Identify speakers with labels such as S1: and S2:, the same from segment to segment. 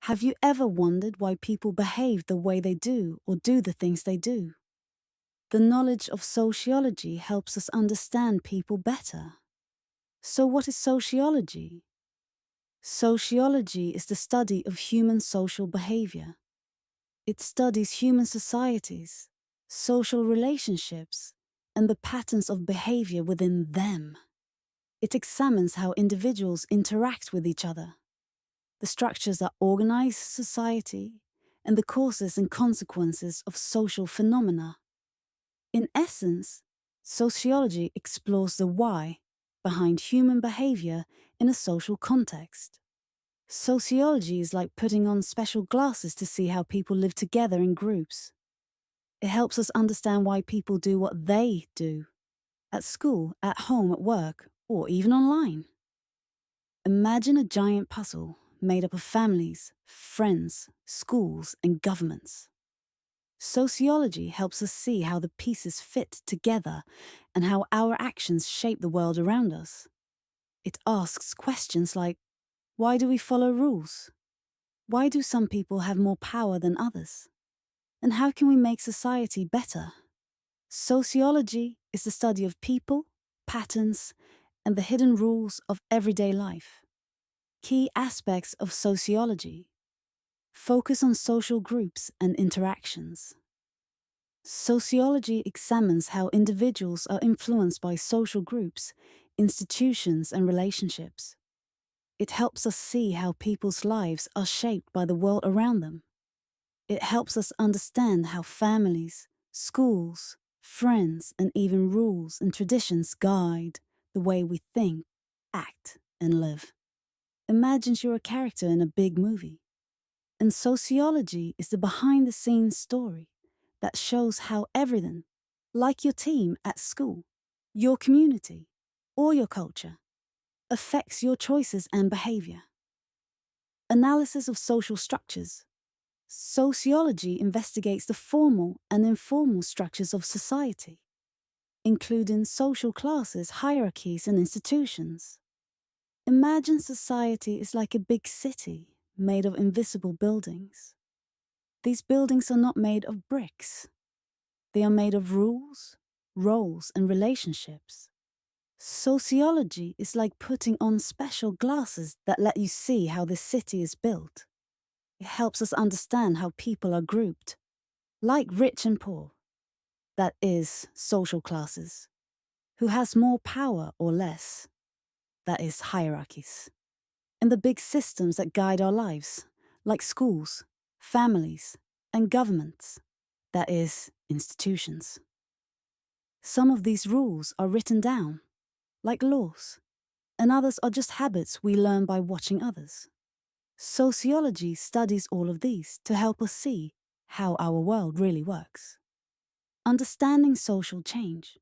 S1: Have you ever wondered why people behave the way they do or do the things they do? The knowledge of sociology helps us understand people better. So, what is sociology? Sociology is the study of human social behavior. It studies human societies, social relationships, and the patterns of behavior within them. It examines how individuals interact with each other, the structures that organize society, and the causes and consequences of social phenomena. In essence, sociology explores the why behind human behavior in a social context. Sociology is like putting on special glasses to see how people live together in groups. It helps us understand why people do what they do, at school, at home, at work, or even online. Imagine a giant puzzle made up of families, friends, schools, and governments. Sociology helps us see how the pieces fit together and how our actions shape the world around us. It asks questions like, why do we follow rules? Why do some people have more power than others? And how can we make society better? Sociology is the study of people, patterns, and the hidden rules of everyday life. Key aspects of sociology: focus on social groups and interactions. Sociology examines how individuals are influenced by social groups, institutions, and relationships. It helps us see how people's lives are shaped by the world around them. It helps us understand how families, schools, friends, and even rules and traditions guide the way we think, act, and live. Imagine you're a character in a big movie. And sociology is the behind-the-scenes story that shows how everything, like your team at school, your community, or your culture, affects your choices and behavior. Analysis of social structures. Sociology investigates the formal and informal structures of society, including social classes, hierarchies, and institutions. Imagine society is like a big city made of invisible buildings. These buildings are not made of bricks. They are made of rules, roles, and relationships. Sociology is like putting on special glasses that let you see how this city is built. It helps us understand how people are grouped, like rich and poor, that is, social classes. Who has more power or less, that is, hierarchies. And the big systems that guide our lives, like schools, families, and governments, that is, institutions. Some of these rules are written down, like laws, and others are just habits we learn by watching others. Sociology studies all of these to help us see how our world really works. Understanding social change.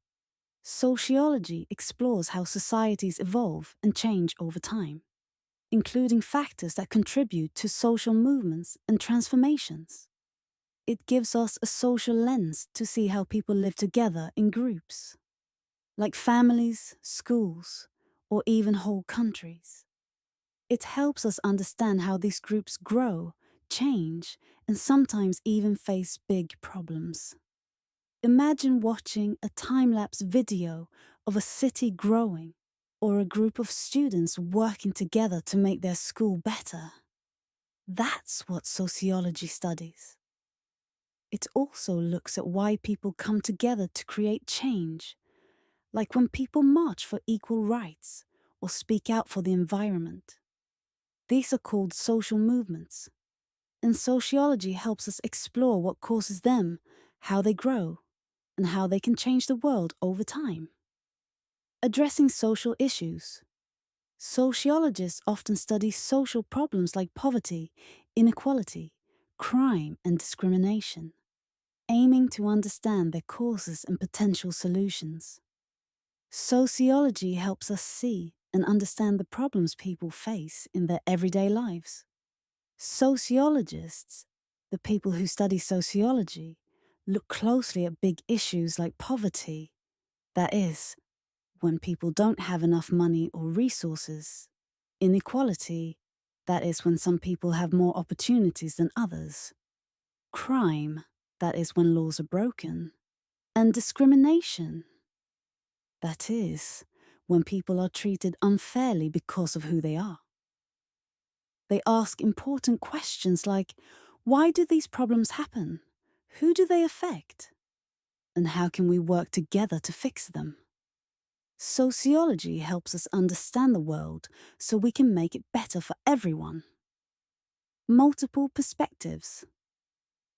S1: Sociology explores how societies evolve and change over time, including factors that contribute to social movements and transformations. It gives us a social lens to see how people live together in groups, like families, schools, or even whole countries. It helps us understand how these groups grow, change, and sometimes even face big problems. Imagine watching a time-lapse video of a city growing or a group of students working together to make their school better. That's what sociology studies. It also looks at why people come together to create change, like when people march for equal rights or speak out for the environment. These are called social movements, and sociology helps us explore what causes them, how they grow, and how they can change the world over time. Addressing social issues. Sociologists often study social problems like poverty, inequality, crime, and discrimination, aiming to understand their causes and potential solutions. Sociology helps us see and understand the problems people face in their everyday lives. Sociologists, the people who study sociology, look closely at big issues like poverty, that is, when people don't have enough money or resources, inequality, That is when some people have more opportunities than others. Crime, that is when laws are broken. And discrimination, that is when people are treated unfairly because of who they are. They ask important questions like, why do these problems happen? Who do they affect? And how can we work together to fix them? Sociology helps us understand the world so we can make it better for everyone. Multiple perspectives.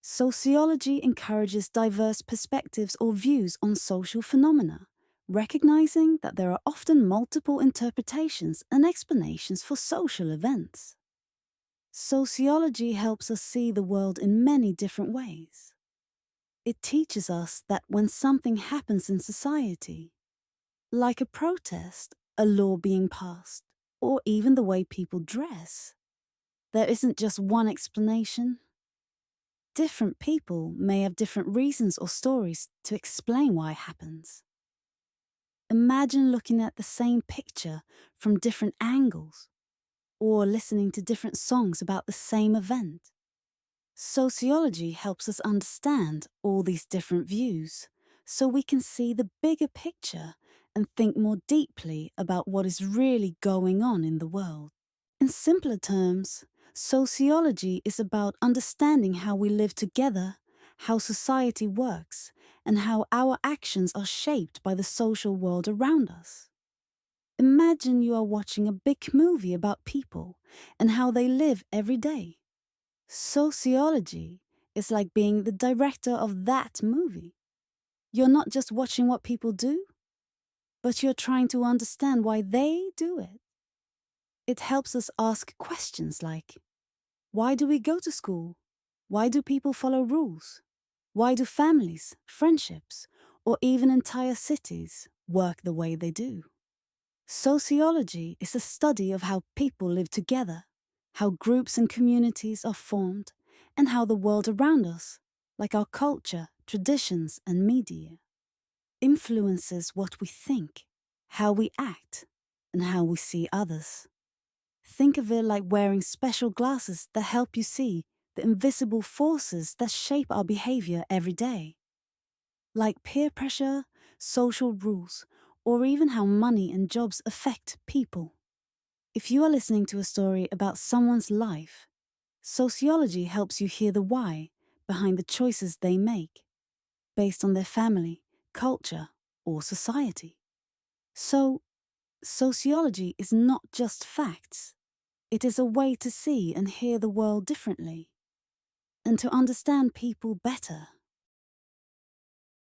S1: Sociology encourages diverse perspectives or views on social phenomena, recognizing that there are often multiple interpretations and explanations for social events. Sociology helps us see the world in many different ways. It teaches us that when something happens in society, like a protest, a law being passed, or even the way people dress, there isn't just one explanation. Different people may have different reasons or stories to explain why it happens. Imagine looking at the same picture from different angles, or listening to different songs about the same event. Sociology helps us understand all these different views, so we can see the bigger picture and think more deeply about what is really going on in the world. In simpler terms, sociology is about understanding how we live together, how society works, and how our actions are shaped by the social world around us. Imagine you are watching a big movie about people and how they live every day. Sociology is like being the director of that movie. You're not just watching what people do, but you're trying to understand why they do it. It helps us ask questions like, why do we go to school? Why do people follow rules? Why do families, friendships, or even entire cities work the way they do? Sociology is a study of how people live together, how groups and communities are formed, and how the world around us, like our culture, traditions, and media, influences what we think, how we act, and how we see others. Think of it like wearing special glasses that help you see the invisible forces that shape our behavior every day. Like peer pressure, social rules, or even how money and jobs affect people. If you are listening to a story about someone's life, sociology helps you hear the why behind the choices they make, based on their family, culture, or society. So, sociology is not just facts. It is a way to see and hear the world differently, and to understand people better.